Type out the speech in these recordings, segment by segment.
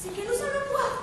c'est que nous allons boire.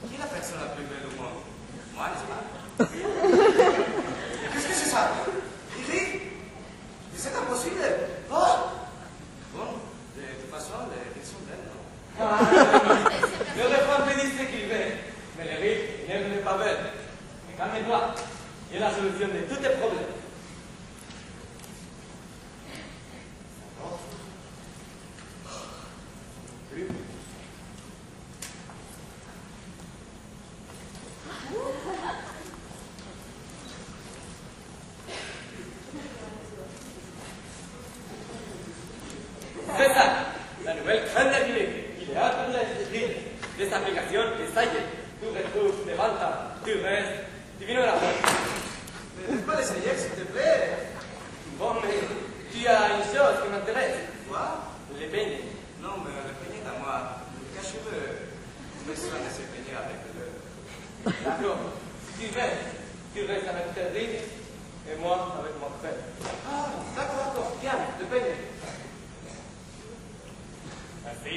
Chi è la persona più bella del mondo? Qu'est-ce que c'est ça? Il rit? C'est impossible. Oh! Bon, de toute façon, les rits sont belles, non? Le refrain me dit ce qu'il veut, mais les rits ne sont pas belles. Mais calme-toi, il y a la solution de tous tes problèmes. C'est ça, la nouvelle crème d'agilité, idéale pour les lignes, des applications, des sailles, tu retrouves des ventes, tu restes, tu viens à la fin. Mais laisse pas l'essayer, s'il te plaît. Bon, mais tu as une chose qui m'intéresse. Quoi? Les peignes. Non, mais le peignet à moi, le cache-cheveux. Mais ça ne se peigner avec le... D'accord, si tu veux, tu restes avec tes lignes et moi avec mon frère. Ah, d'accord, viens, le peigne. Merci.